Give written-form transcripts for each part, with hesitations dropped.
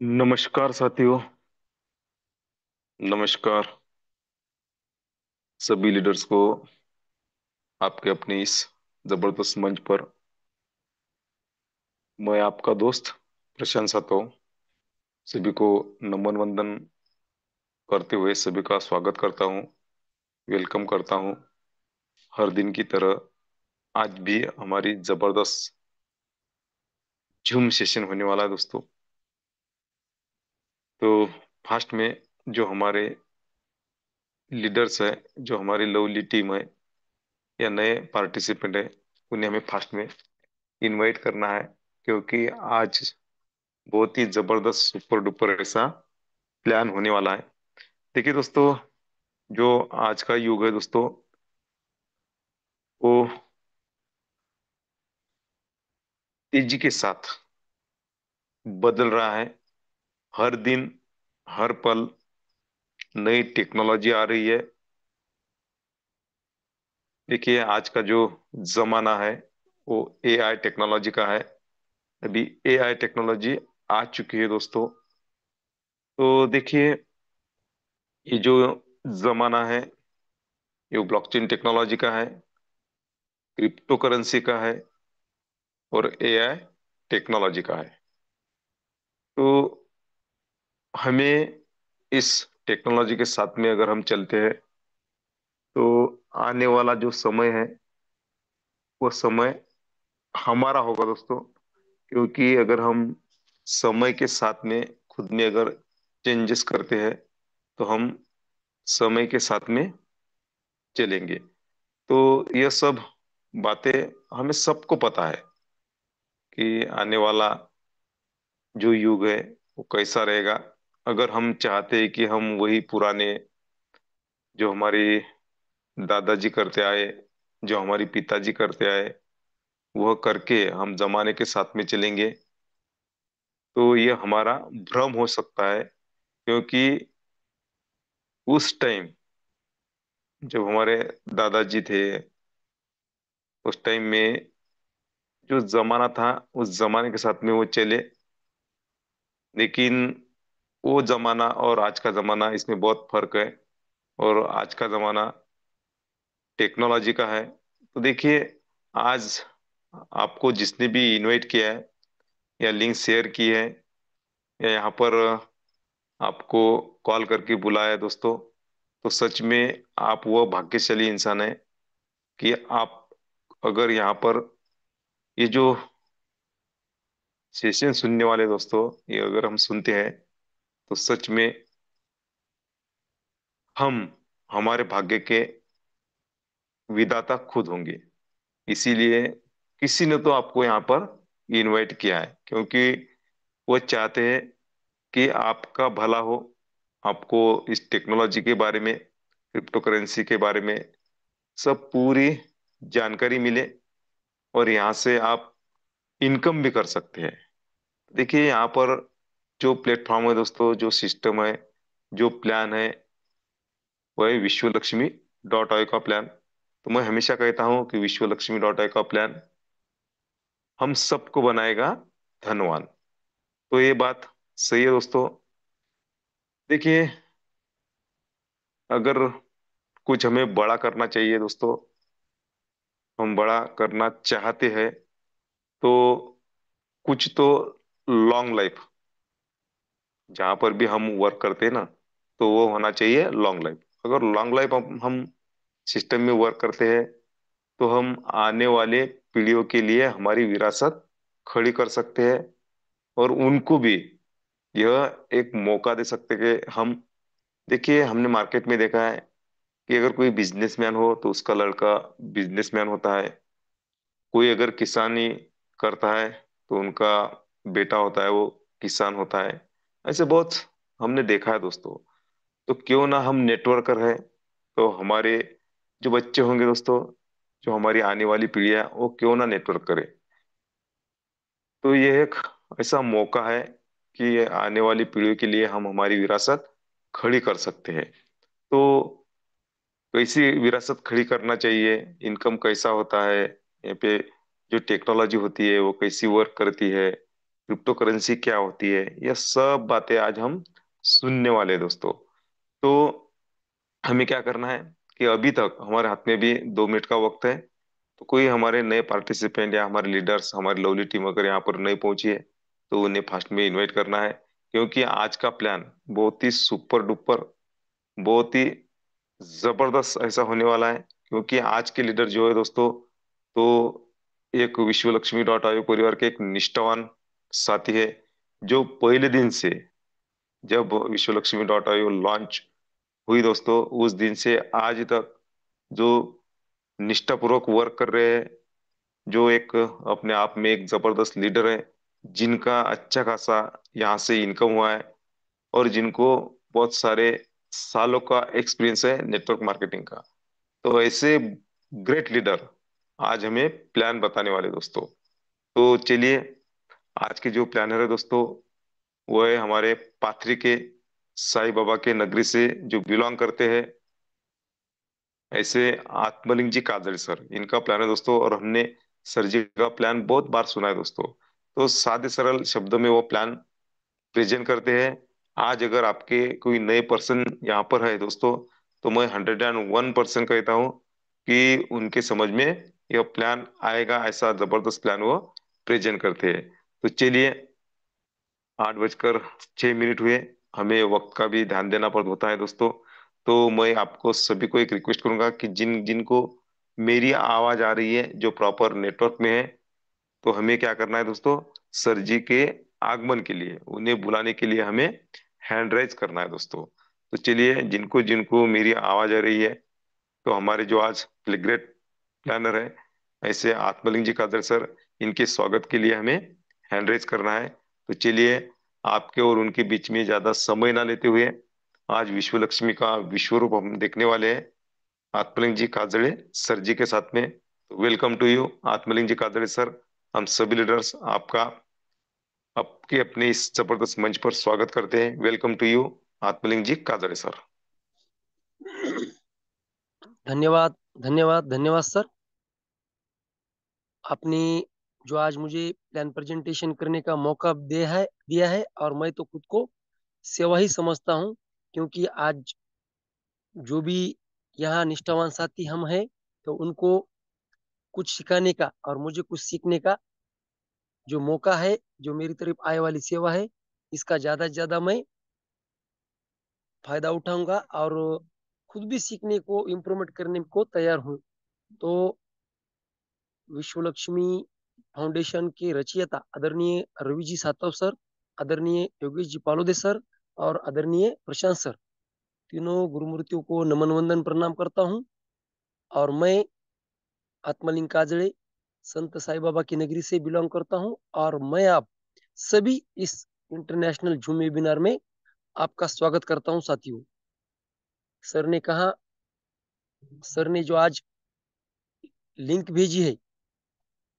नमस्कार साथियों। नमस्कार सभी लीडर्स को आपके अपने इस जबरदस्त मंच पर। मैं आपका दोस्त प्रशांत सातो सभी को नमन वंदन करते हुए सभी का स्वागत करता हूँ, वेलकम करता हूँ। हर दिन की तरह आज भी हमारी जबरदस्त जूम सेशन होने वाला है दोस्तों। तो फास्ट में जो हमारे लीडर्स है, जो हमारी लवली टीम है या नए पार्टिसिपेंट है, उन्हें हमें फास्ट में इनवाइट करना है, क्योंकि आज बहुत ही जबरदस्त सुपर डुपर ऐसा प्लान होने वाला है। देखिए दोस्तों, जो आज का युग है दोस्तों, वो तेजी के साथ बदल रहा है। हर दिन, हर पल नई टेक्नोलॉजी आ रही है। देखिए आज का जो जमाना है वो एआई टेक्नोलॉजी का है। अभी एआई टेक्नोलॉजी आ चुकी है दोस्तों। तो देखिए, ये जो जमाना है ये ब्लॉकचेन टेक्नोलॉजी का है, क्रिप्टो करेंसी का है और एआई टेक्नोलॉजी का है। तो हमें इस टेक्नोलॉजी के साथ में अगर हम चलते हैं तो आने वाला जो समय है वो समय हमारा होगा दोस्तों। क्योंकि अगर हम समय के साथ में खुद में अगर चेंजेस करते हैं तो हम समय के साथ में चलेंगे। तो यह सब बातें हमें सबको पता है कि आने वाला जो युग है वो कैसा रहेगा। अगर हम चाहते हैं कि हम वही पुराने जो हमारी दादाजी करते आए, जो हमारी पिताजी करते आए, वह करके हम जमाने के साथ में चलेंगे तो ये हमारा भ्रम हो सकता है। क्योंकि उस टाइम जब हमारे दादाजी थे, उस टाइम में जो जमाना था उस जमाने के साथ में वो चले। लेकिन वो जमाना और आज का जमाना, इसमें बहुत फर्क है। और आज का जमाना टेक्नोलॉजी का है। तो देखिए, आज आपको जिसने भी इनवाइट किया है या लिंक शेयर की है या यहाँ पर आपको कॉल करके बुलाया है दोस्तों, तो सच में आप वो भाग्यशाली इंसान है कि आप अगर यहाँ पर ये जो सेशन सुनने वाले दोस्तों, ये अगर हम सुनते हैं तो सच में हम हमारे भाग्य के विधाता खुद होंगे। इसीलिए किसी ने तो आपको यहाँ पर इनवाइट किया है, क्योंकि वो चाहते हैं कि आपका भला हो, आपको इस टेक्नोलॉजी के बारे में, क्रिप्टो करेंसी के बारे में सब पूरी जानकारी मिले और यहाँ से आप इनकम भी कर सकते हैं। देखिए यहाँ पर जो प्लेटफॉर्म है दोस्तों, जो सिस्टम है, जो प्लान है, वह है विश्व लक्ष्मी डॉट आई का प्लान। तो मैं हमेशा कहता हूँ कि विश्व लक्ष्मी डॉट आई का प्लान हम सबको बनाएगा धनवान। तो ये बात सही है दोस्तों। देखिए, अगर कुछ हमें बड़ा करना चाहिए दोस्तों, हम बड़ा करना चाहते हैं, तो कुछ तो लॉन्ग लाइफ, जहां पर भी हम वर्क करते हैं ना, तो वो होना चाहिए लॉन्ग लाइफ। अगर लॉन्ग लाइफ हम सिस्टम में वर्क करते हैं तो हम आने वाले पीढ़ियों के लिए हमारी विरासत खड़ी कर सकते हैं और उनको भी यह एक मौका दे सकते हैं कि हम, देखिए हमने मार्केट में देखा है कि अगर कोई बिजनेसमैन हो तो उसका लड़का बिजनेसमैन होता है, कोई अगर किसानी करता है तो उनका बेटा होता है वो किसान होता है। ऐसे बहुत हमने देखा है दोस्तों। तो क्यों ना हम नेटवर्कर हैं, तो हमारे जो बच्चे होंगे दोस्तों, जो हमारी आने वाली पीढ़ियां, वो क्यों ना नेटवर्क करे। तो ये एक ऐसा मौका है कि आने वाली पीढ़ियों के लिए हम हमारी विरासत खड़ी कर सकते हैं। तो कैसी विरासत खड़ी करना चाहिए, इनकम कैसा होता है, यहाँ पे जो टेक्नोलॉजी होती है वो कैसी वर्क करती है, क्रिप्टो करेंसी क्या होती है, यह सब बातें आज हम सुनने वाले हैं दोस्तों। तो हमें क्या करना है कि अभी तक हमारे हाथ में भी 2 मिनट का वक्त है। तो कोई हमारे नए पार्टिसिपेंट या हमारे लीडर्स, हमारी लवली टीम अगर यहाँ पर नहीं पहुंची है, तो उन्हें फास्ट में इनवाइट करना है। क्योंकि आज का प्लान बहुत ही सुपर डुपर, बहुत ही जबरदस्त ऐसा होने वाला है। क्योंकि आज के लीडर जो है दोस्तों, तो एक विश्व लक्ष्मी डॉट आयोग परिवार के एक निष्ठावान साथी है, जो पहले दिन से, जब विश्व लक्ष्मी डॉट आयोग लॉन्च हुई दोस्तों, उस दिन से आज तक जो निष्ठापूर्वक वर्क कर रहे हैं, जो एक अपने आप में एक जबरदस्त लीडर है, जिनका अच्छा खासा यहाँ से इनकम हुआ है, और जिनको बहुत सारे सालों का एक्सपीरियंस है नेटवर्क मार्केटिंग का। तो ऐसे ग्रेट लीडर आज हमें प्लान बताने वाले दोस्तों। तो चलिए, आज के जो प्लानर है दोस्तों, वो है हमारे पाथरी के साईं बाबा के नगरी से जो बिलोंग करते हैं, ऐसे आत्मलिंग जी काजल सर, इनका प्लान है दोस्तों। और हमने सर जी का प्लान बहुत बार सुना है दोस्तों। तो सादे सरल शब्दों में वो प्लान प्रेजेंट करते हैं। आज अगर आपके कोई नए पर्सन यहाँ पर है दोस्तों, तो मैं 101% कहता हूँ कि उनके समझ में यह प्लान आएगा। ऐसा जबरदस्त प्लान वो प्रेजेंट करते हैं। तो चलिए, 8:06 हुए, हमें वक्त का भी ध्यान देना पड़ होता है दोस्तों। तो मैं आपको सभी को एक रिक्वेस्ट करूंगा कि जिन जिनको मेरी आवाज आ रही है, जो प्रॉपर नेटवर्क में है, तो हमें क्या करना है दोस्तों, सर जी के आगमन के लिए, उन्हें बुलाने के लिए हमें हैंड राइज करना है दोस्तों। तो चलिए, जिनको जिनको मेरी आवाज आ रही है, तो हमारे जो आज ग्रेट प्लानर है, ऐसे आत्मलिंग जी कादर सर, इनके स्वागत के लिए हमें हैंड रेज करना है। तो चलिए, आपके और उनके बीच में ज्यादा समय ना लेते हुए, आज विश्व लक्ष्मी का विश्व रूप हम देखने वाले हैं आत्मलिंग जी काजड़े सर जी के साथ में। तो welcome to you Atmaling ji Kajde sir. हम सभी लीडर्स आपका आपके अपने इस जबरदस्त मंच पर स्वागत करते हैं। Welcome to you Atmaling ji Kajde sir. धन्यवाद, धन्यवाद, धन्यवाद सर। आपने जो आज मुझे प्लान प्रेजेंटेशन करने का मौका दिया है और मैं तो खुद को सेवा ही समझता हूँ, क्योंकि आज जो भी यहाँ निष्ठावान साथी हम हैं, तो उनको कुछ सिखाने का और मुझे कुछ सीखने का जो मौका है, जो मेरी तरफ आए वाली सेवा है, इसका ज्यादा से ज्यादा मैं फायदा उठाऊंगा और खुद भी सीखने को इम्प्रूवमेंट करने को तैयार हूँ। तो विश्व लक्ष्मी फाउंडेशन के रचयिता आदरणीय रवि जी सातव सर, आदरणीय योगेश जी पालोदे सर और आदरणीय प्रशांत सर, तीनों गुरुमूर्तियों को नमन वंदन प्रणाम करता हूँ। और मैं आत्मलिंग काजड़े संत साई बाबा की नगरी से बिलोंग करता हूँ, और मैं आप सभी इस इंटरनेशनल जूम वेबिनार में आपका स्वागत करता हूँ साथियों। सर ने कहा, सर ने जो आज लिंक भेजी है,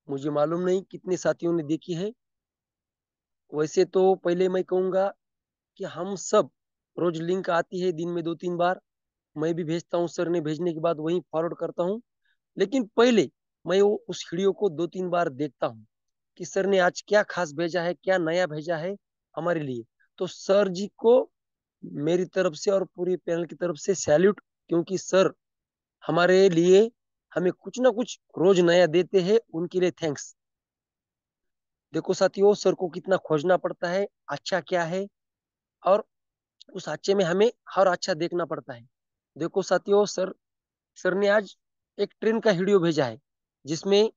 मुझे मालूम नहीं कितने साथियों ने देखी है। वैसे तो पहले मैं कहूंगा कि हम सब रोज लिंक आती है दिन में 2-3 बार, मैं भी भेजता हूँ, सर ने भेजने के बाद वही फॉरवर्ड करता हूँ। लेकिन पहले मैं वो उस वीडियो को 2-3 बार देखता हूँ कि सर ने आज क्या खास भेजा है, क्या नया भेजा है हमारे लिए। तो सर जी को मेरी तरफ से और पूरी पैनल की तरफ से सैल्यूट, क्योंकि सर हमारे लिए हमें कुछ ना कुछ रोज नया देते हैं, उनके लिए थैंक्स। देखो साथियों, सर को कितना खोजना पड़ता है अच्छा क्या है, और उस अच्छे में हमें हर अच्छा देखना पड़ता है। देखो साथियों, सर सर ने आज एक ट्रेन का वीडियो भेजा है, जिसमें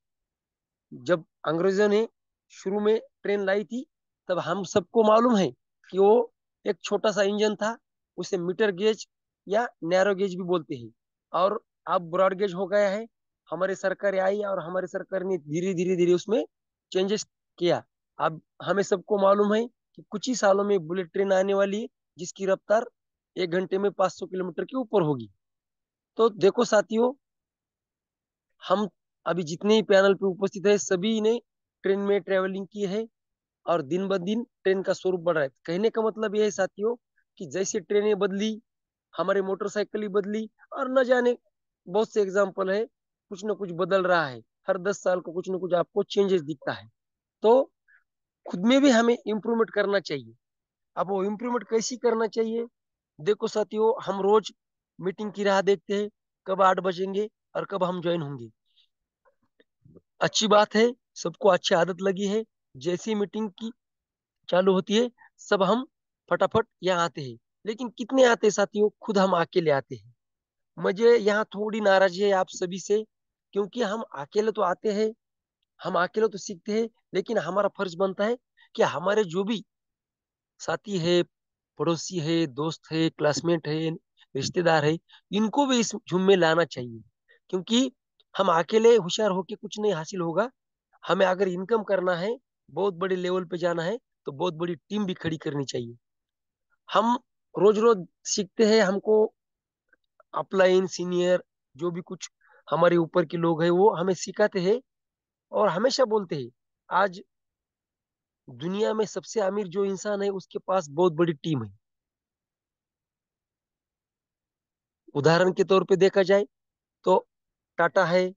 जब अंग्रेजों ने शुरू में ट्रेन लाई थी, तब हम सबको मालूम है कि वो एक छोटा सा इंजन था। उसे मीटर गेज या नैरो गेज भी बोलते हैं, और अब ब्रॉड गेज हो गया है। हमारी सरकार आई और हमारी सरकार ने धीरे धीरे धीरे उसमें चेंजेस किया। अब हमें सबको मालूम है कि कुछ ही सालों में बुलेट ट्रेन आने वाली है, जिसकी रफ्तार 1 घंटे में 500 किलोमीटर के ऊपर होगी। तो देखो साथियों, हम अभी जितने ही पैनल पे उपस्थित है, सभी ने ट्रेन में ट्रेवलिंग की है, और दिन ब दिन ट्रेन का स्वरूप बढ़ रहा है। कहने का मतलब यह है साथियों, कि जैसे ट्रेनें बदली, हमारे मोटरसाइकिल ही बदली, और न जाने बहुत से एग्जाम्पल है, कुछ न कुछ बदल रहा है। हर 10 साल को कुछ न कुछ आपको चेंजेस दिखता है। तो खुद में भी हमें इम्प्रूवमेंट करना चाहिए। अब वो इम्प्रूवमेंट कैसी करना चाहिए? देखो साथियों, हम रोज मीटिंग की राह देखते हैं, कब 8 बजेंगे और कब हम ज्वाइन होंगे। अच्छी बात है, सबको अच्छी आदत लगी है। जैसी मीटिंग की चालू होती है, सब हम फटाफट यहाँ आते हैं। लेकिन कितने आते हैं साथियों? खुद हम अकेले आते हैं। मुझे यहाँ थोड़ी नाराजगी है आप सभी से, क्योंकि हम अकेले तो आते हैं, हम अकेले तो सीखते हैं, लेकिन हमारा फर्ज बनता है कि हमारे जो भी साथी है, पड़ोसी है, दोस्त है, क्लासमेट है, रिश्तेदार है, इनको भी इस झुंड में लाना चाहिए। क्योंकि हम अकेले होशियार होके कुछ नहीं हासिल होगा। हमें अगर इनकम करना है, बहुत बड़े लेवल पे जाना है, तो बहुत बड़ी टीम भी खड़ी करनी चाहिए। हम रोज रोज सीखते हैं, हमको अपलाइन सीनियर जो भी कुछ हमारे ऊपर के लोग हैं वो हमें सिखाते हैं, और हमेशा बोलते हैं आज दुनिया में सबसे अमीर जो इंसान है उसके पास बहुत बड़ी टीम है। उदाहरण के तौर पे देखा जाए तो टाटा है,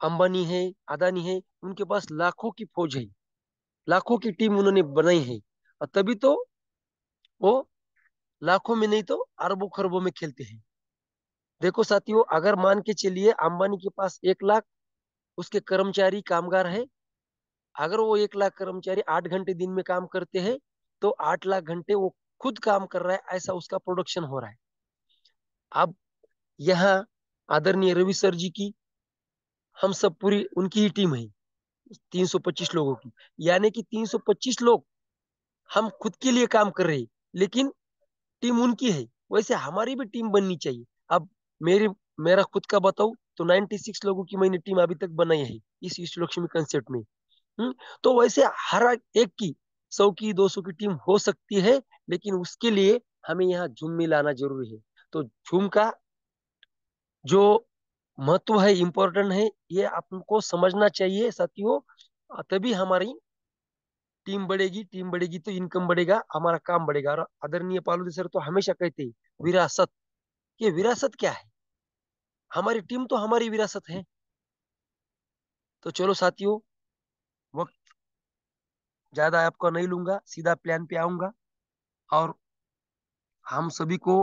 अंबानी है, अदानी है, उनके पास लाखों की फौज है, लाखों की टीम उन्होंने बनाई है, और तभी तो वो लाखों में नहीं तो अरबों खरबों में खेलते हैं। देखो साथियों, अगर मान के चलिए अंबानी के पास 1 लाख उसके कर्मचारी कामगार है, अगर वो 1 लाख कर्मचारी 8 घंटे दिन में काम करते हैं, तो 8 लाख घंटे वो खुद काम कर रहा है, ऐसा उसका प्रोडक्शन हो रहा है। अब यहाँ आदरणीय रवि सर जी की, हम सब पूरी उनकी ही टीम है, 325 लोगों की। यानी कि 325 लोग हम खुद के लिए काम कर रहे हैं, लेकिन टीम उनकी है। वैसे हमारी भी टीम बननी चाहिए। अब मेरी मेरा खुद का बताऊं तो 96 लोगों की मैंने टीम अभी तक बनाई है इस विश्व लक्ष्मी कंसेप्ट में। तो वैसे हर एक की 100 की 200 की टीम हो सकती है, लेकिन उसके लिए हमें यहाँ झूम मिलाना जरूरी है। तो झूम का जो महत्व है, इम्पोर्टेंट है, ये आपको समझना चाहिए साथियों। तभी हमारी टीम बढ़ेगी तो इनकम बढ़ेगा, हमारा काम बढ़ेगा। और आदरणीय पालूदी सर तो हमेशा कहते हैं विरासत। ये विरासत क्या है? हमारी टीम तो हमारी विरासत है। तो चलो साथियों, वक्त ज्यादा आपका नहीं लूंगा, सीधा प्लान पे आऊंगा। और हम सभी को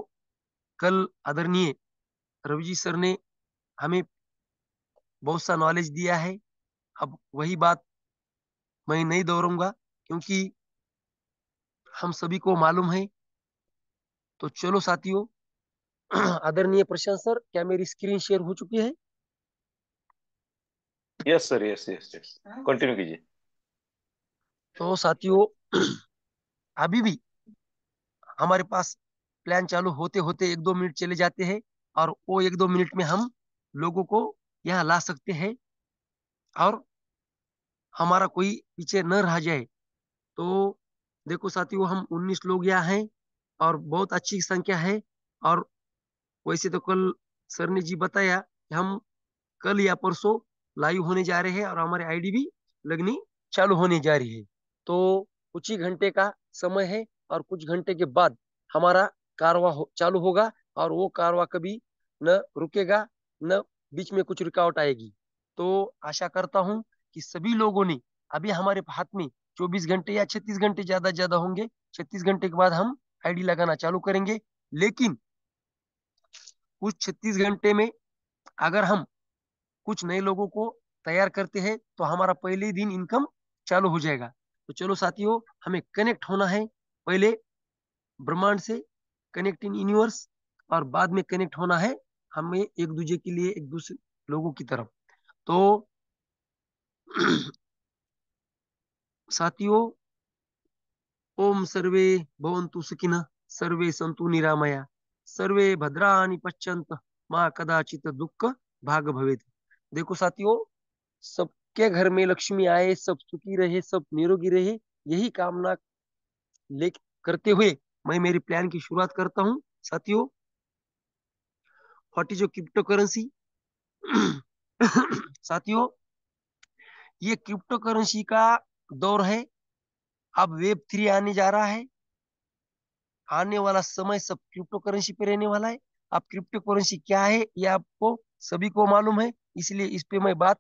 कल आदरणीय रवि जी सर ने हमें बहुत सा नॉलेज दिया है। अब वही बात मैं नहीं दोहराऊंगा, क्योंकि हम सभी को मालूम है। तो चलो साथियों, आदरणीय प्रशांत सर, क्या मेरी स्क्रीन शेयर हो चुकी है? Yes sir, yes yes yes, continue कीजिए। तो साथियों, अभी भी हमारे पास प्लान चालू होते होते 1-2 मिनट चले जाते हैं, और वो 1-2 मिनट में हम लोगों को यहाँ ला सकते हैं, और हमारा कोई पीछे न रह जाए। तो देखो साथियों, हम 19 लोग यहाँ हैं, और बहुत अच्छी संख्या है। और वैसे तो कल सर ने जी बताया कि हम कल या परसों लाइव होने जा रहे हैं, और हमारी आईडी भी लगनी चालू होने जा रही है। तो कुछ ही घंटे का समय है, और कुछ घंटे के बाद हमारा चालू होगा, और वो कारवा कभी न रुकेगा, न बीच में कुछ रुकावट आएगी। तो आशा करता हूँ कि सभी लोगों ने, अभी हमारे हाथ में 24 घंटे या 36 घंटे ज्यादा ज्यादा होंगे, 36 घंटे के बाद हम आईडी लगाना चालू करेंगे। लेकिन उस 36 घंटे में अगर हम कुछ नए लोगों को तैयार करते हैं, तो हमारा पहले ही दिन इनकम चालू हो जाएगा। तो चलो साथियों, हमें कनेक्ट होना है, पहले ब्रह्मांड से, कनेक्ट इन यूनिवर्स, और बाद में कनेक्ट होना है हमें एक दूसरे के लिए, एक दूसरे लोगों की तरफ। तो साथियों, ओम सर्वे भवन्तु सुखिनः, सर्वे सन्तु निरामया, सर्वे भद्राणि पश्यन्तु मां कदाचित दुख भाग भवेत्। देखो साथियों, सबके घर में लक्ष्मी आए, सब सुखी रहे, सब निरोगी रहे, यही कामना ले करते हुए मैं मेरी प्लान की शुरुआत करता हूँ साथियों। What is your crypto currency? साथियों, ये क्रिप्टो करेंसी का दौर है। अब वेब 3 आने जा रहा है। आने वाला समय सब क्रिप्टो करेंसी पे रहने वाला है। अब क्रिप्टो करेंसी क्या है ये आपको सभी को मालूम है, इसलिए इस पे मैं बात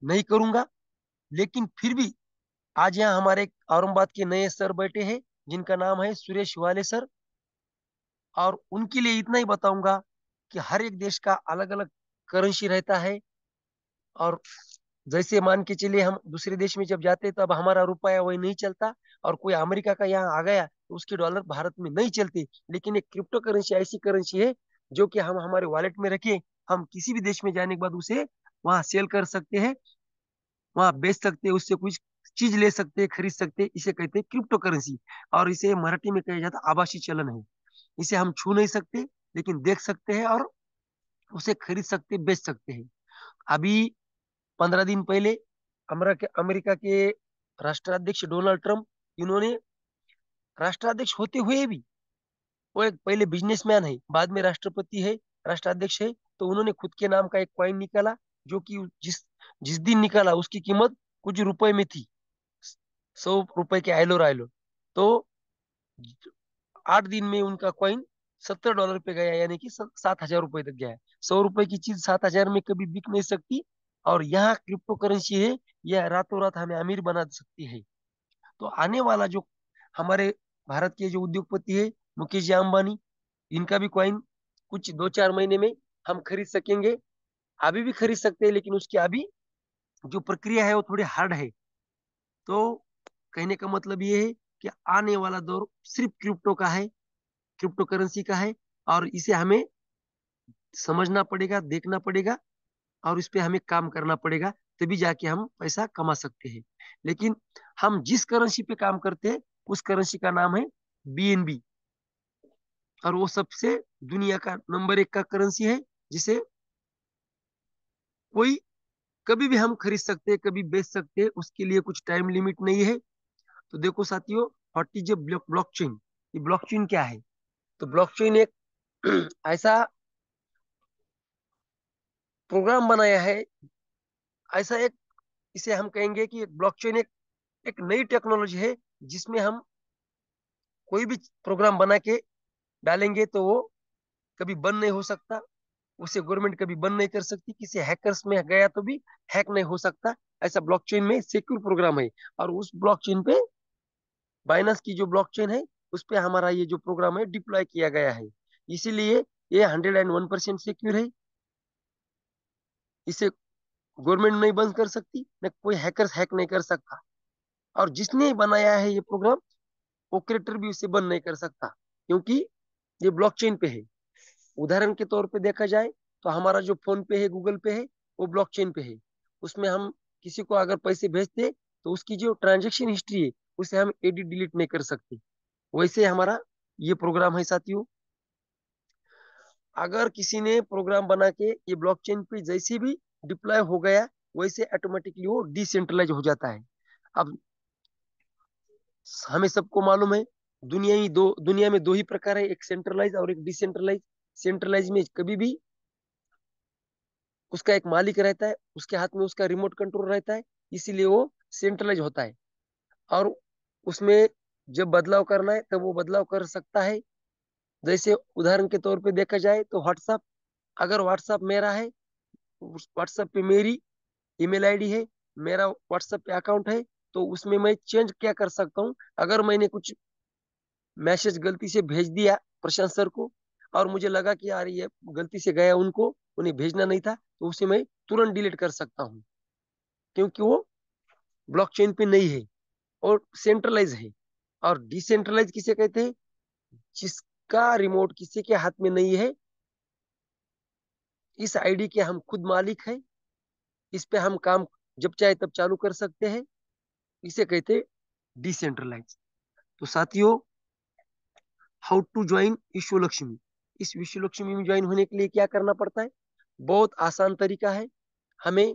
नहीं करूंगा। लेकिन फिर भी आज यहाँ हमारे औरंगाबाद के नए सर बैठे हैं, जिनका नाम है सुरेश वाले सर। और उनके लिए इतना ही बताऊंगा कि हर एक देश का अलग अलग करेंसी रहता है। और जैसे मान के चलिए हम दूसरे देश में जब जाते हैं तब हमारा रुपया वही नहीं चलता, और कोई अमेरिका का यहाँ आ गया तो उसके डॉलर भारत में नहीं चलते। लेकिन एक क्रिप्टो करेंसी ऐसी करेंसी है जो कि हम हमारे वॉलेट में रखे, हम किसी भी देश में जाने के बाद उसे वहां सेल कर सकते हैं, वहां बेच सकते हैं, उससे कुछ चीज ले सकते हैं, खरीद सकते हैं। इसे कहते हैं क्रिप्टो करेंसी। और इसे मराठी में कहा जाता है आभासी चलन है। इसे हम छू नहीं सकते, लेकिन देख सकते हैं और उसे खरीद सकते, बेच सकते हैं। अभी 15 दिन पहले अमेरिका के राष्ट्राध्यक्ष डोनाल्ड ट्रंप, इन्होंने राष्ट्राध्यक्ष होते हुए भी, वो एक पहले बिजनेसमैन है, बाद में राष्ट्रपति है, राष्ट्राध्यक्ष है, तो उन्होंने खुद के नाम का एक कॉइन निकाला, जो कि जिस जिस दिन निकाला उसकी कीमत कुछ रुपए में थी, 100 रुपए के आयलो रायलो। तो 8 दिन में उनका कॉइन $70 पे गया, यानी कि 7,000 रुपए तक गया है। 100 रुपए की चीज 7,000 में कभी बिक नहीं सकती। और यहाँ क्रिप्टो करेंसी है, यह रातों रात हमें अमीर बना सकती है। तो आने वाला जो हमारे भारत के जो उद्योगपति है, मुकेश जी अंबानी, इनका भी कॉइन कुछ 2-4 महीने में हम खरीद सकेंगे। अभी भी खरीद सकते हैं, लेकिन उसकी अभी जो प्रक्रिया है वो थोड़ी हार्ड है। तो कहने का मतलब ये है कि आने वाला दौर सिर्फ क्रिप्टो का है, क्रिप्टो करेंसी का है। और इसे हमें समझना पड़ेगा, देखना पड़ेगा, और इस पे हमें काम करना पड़ेगा, तभी जाके हम पैसा कमा सकते हैं। लेकिन हम जिस करेंसी पे काम करते हैं उस करेंसी का नाम है बीएनबी। और वो सबसे दुनिया का नंबर 1 का करेंसी है, जिसे कोई कभी भी हम खरीद सकते हैं, कभी बेच सकते हैं, उसके लिए कुछ टाइम लिमिट नहीं है। तो देखो साथियों, व्हाट इज ए ब्लॉकचेन? ये ब्लॉकचेन क्या है? तो ब्लॉकचेन एक ऐसा प्रोग्राम बनाया है, ऐसा एक, इसे हम कहेंगे कि ब्लॉकचेन एक नई टेक्नोलॉजी है, जिसमें हम कोई भी प्रोग्राम बना के डालेंगे तो वो कभी बंद नहीं हो सकता, उसे गवर्नमेंट कभी बंद नहीं कर सकती, किसी हैकर्स में गया तो भी हैक नहीं हो सकता। ऐसा ब्लॉकचेन में सिक्योर प्रोग्राम है। और उस ब्लॉकचेन पे, बाइनेंस की जो ब्लॉकचेन है, उस पे हमारा ये जो प्रोग्राम है डिप्लॉय किया गया है। इसीलिए ये 101% सिक्योर है। इसे गवर्नमेंट नहीं बंद कर सकती, न कोई हैकर्स हैक नहीं कर सकता। और जिसने बनाया है ये प्रोग्राम, ऑपरेटर भी उसे बंद नहीं कर सकता, क्योंकि ये ब्लॉकचेन पे है। उदाहरण के तौर पे देखा जाए तो हमारा जो फोन पे है, गूगल पे है, वो ब्लॉकचेन पे है। उसमें हम किसी को अगर पैसे भेजते तो उसकी जो ट्रांजेक्शन हिस्ट्री है उसे हम एडिट डिलीट नहीं कर सकते। वैसे हमारा ये प्रोग्राम है साथियों। अगर किसी ने प्रोग्राम बना के ये ब्लॉकचेन पे जैसे भी डिप्लॉय हो गया, वैसे ऑटोमेटिकली वो डिसेंट्रलाइज हो जाता है। अब हमें सबको मालूम है, दुनिया में दो ही प्रकार है, एक सेंट्रलाइज और एक डिसेंट्रलाइज। सेंट्रलाइज में कभी भी उसका एक मालिक रहता है, उसके हाथ में उसका रिमोट कंट्रोल रहता है, इसीलिए वो सेंट्रलाइज होता है। और उसमें जब बदलाव करना है तब वो बदलाव कर सकता है। जैसे उदाहरण के तौर पे देखा जाए तो व्हाट्सएप, अगर व्हाट्सएप मेरा है, उस व्हाट्सएप पे मेरी ईमेल आईडी है, मेरा व्हाट्सएप पे अकाउंट है, तो उसमें मैं चेंज क्या कर सकता हूँ? अगर मैंने कुछ मैसेज गलती से भेज दिया प्रशांत सर को, और मुझे लगा कि यार ये गलती से गया उनको, उन्हें भेजना नहीं था, तो उसे मैं तुरंत डिलीट कर सकता हूँ, क्योंकि वो ब्लॉकचेन पे नहीं है और सेंट्रलाइज है। और डिसेंट्रलाइज किसे कहते हैं? जिसका रिमोट किसी के हाथ में नहीं है, इस आईडी के हम खुद मालिक है, इस पे हम काम जब चाहे तब चालू कर सकते हैं, इसे कहते हैं डिसेंट्रलाइज। तो साथियों, हाउ टू ज्वाइन विश्व लक्ष्मी? इस विश्व लक्ष्मी में ज्वाइन होने के लिए क्या करना पड़ता है? बहुत आसान तरीका है। हमें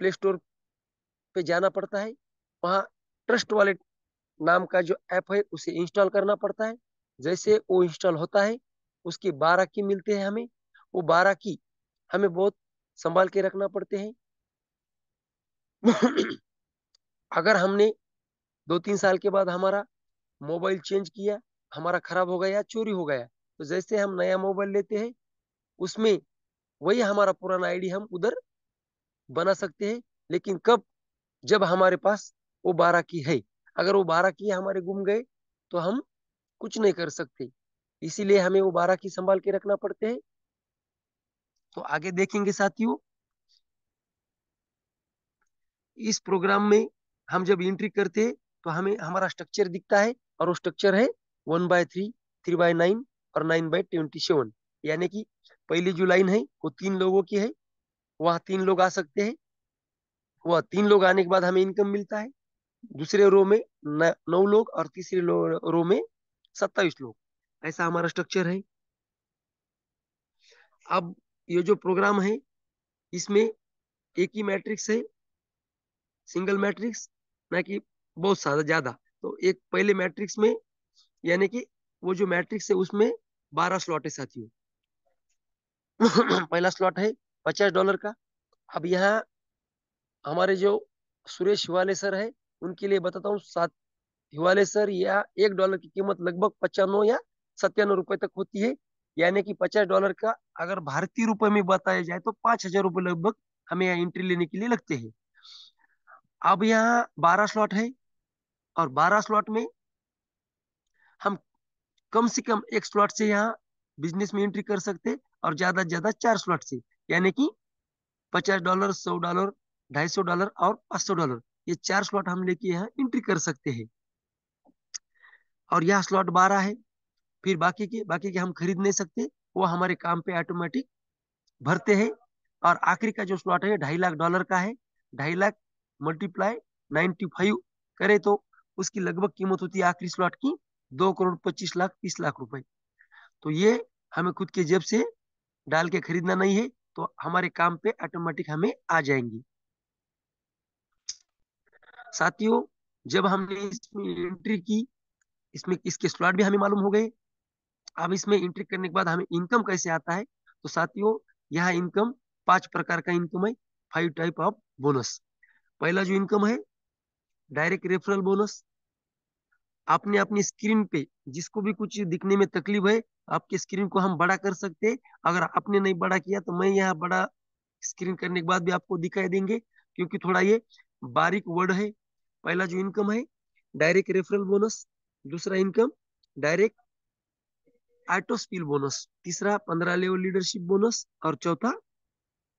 प्ले स्टोर पे जाना पड़ता है, वहाँ ट्रस्ट वॉलेट नाम का जो ऐप है उसे इंस्टॉल करना पड़ता है। जैसे वो इंस्टॉल होता है, उसके 12 की मिलते हैं हमें। वो 12 की हमें बहुत संभाल के रखना पड़ते हैं। अगर हमने 2-3 साल के बाद हमारा मोबाइल चेंज किया, हमारा खराब हो गया, चोरी हो गया, तो जैसे हम नया मोबाइल लेते हैं, उसमें वही हमारा पुराना आईडी हम उधर बना सकते हैं। लेकिन कब? जब हमारे पास वो 12 की है। अगर वो 12 की हमारे गुम गए तो हम कुछ नहीं कर सकते, इसीलिए हमें वो 12 की संभाल के रखना पड़ते हैं। तो आगे देखेंगे साथियों, इस प्रोग्राम में हम जब एंट्री करते हैं तो हमें हमारा स्ट्रक्चर दिखता है, और वो स्ट्रक्चर है 1/3, 3/9 और 9/27। यानी कि पहली जो लाइन है वो 3 लोगों की है, वह 3 लोग आ सकते हैं। वह 3 लोग आने के बाद हमें इनकम मिलता है। दूसरे रो में 9 लोग और तीसरे रो में 27 लोग। ऐसा हमारा स्ट्रक्चर है। अब ये जो प्रोग्राम है इसमें एक ही मैट्रिक्स है, सिंगल मैट्रिक्स, ना कि बहुत सारा ज्यादा। तो एक पहले मैट्रिक्स में, यानी कि वो जो मैट्रिक्स है उसमें 12 स्लॉट है साथियों। पहला स्लॉट है $50 का। अब यहाँ हमारे जो सुरेश हिवाले सर है उनके लिए बताता हूँ। सात हिवाले सर, या $1 की कीमत लगभग 95 या 97 रुपए तक होती है। यानी कि $50 का अगर भारतीय रुपए में बताया जाए तो 5,000 रुपए लगभग हमें यहाँ एंट्री लेने के लिए लगते हैं। अब यहाँ 12 स्लॉट है, और 12 स्लॉट में हम कम से कम एक स्लॉट से यहाँ बिजनेस में एंट्री कर सकते हैं, और ज्यादा से ज्यादा 4 स्लॉट से। यानी कि $50, $100, $250 और $500, ये 4 स्लॉट हम लेके यहाँ एंट्री कर सकते हैं। और यह स्लॉट 12 है। फिर बाकी के हम खरीद नहीं सकते, वो हमारे काम पे ऑटोमेटिक भरते हैं। और आखिरी का जो स्लॉट है $2.5 लाख का है। 2.5 लाख मल्टीप्लाई 95 करे तो उसकी लगभग कीमत होती है आखिरी स्लॉट की 2,25,30,00,000 रुपए। तो ये हमें खुद के जेब से डाल के खरीदना नहीं है, तो हमारे काम पे ऑटोमेटिक हमें आ जाएंगी। साथियों, जब हमने इसमें एंट्री की, इसमें इसके स्लॉट भी हमें मालूम हो गए। अब इसमें एंट्री करने के बाद हमें इनकम कैसे आता है, तो साथियों यह इनकम 5 प्रकार का इनकम है। 5 टाइप ऑफ बोनस। पहला जो इनकम है, डायरेक्ट रेफरल बोनस। आपने अपनी स्क्रीन पे जिसको भी कुछ दिखने में तकलीफ है, आपके स्क्रीन को हम बड़ा कर सकते हैं। अगर आपने नहीं बड़ा किया तो मैं यहाँ बड़ा स्क्रीन करने के बाद भी आपको दिखाई देंगे, क्योंकि थोड़ा ये बारीक वर्ड है। पहला जो इनकम है, डायरेक्ट रेफरल बोनस। दूसरा income, direct auto spill bonus. तीसरा 15 लेवल लीडरशिप बोनस। और चौथा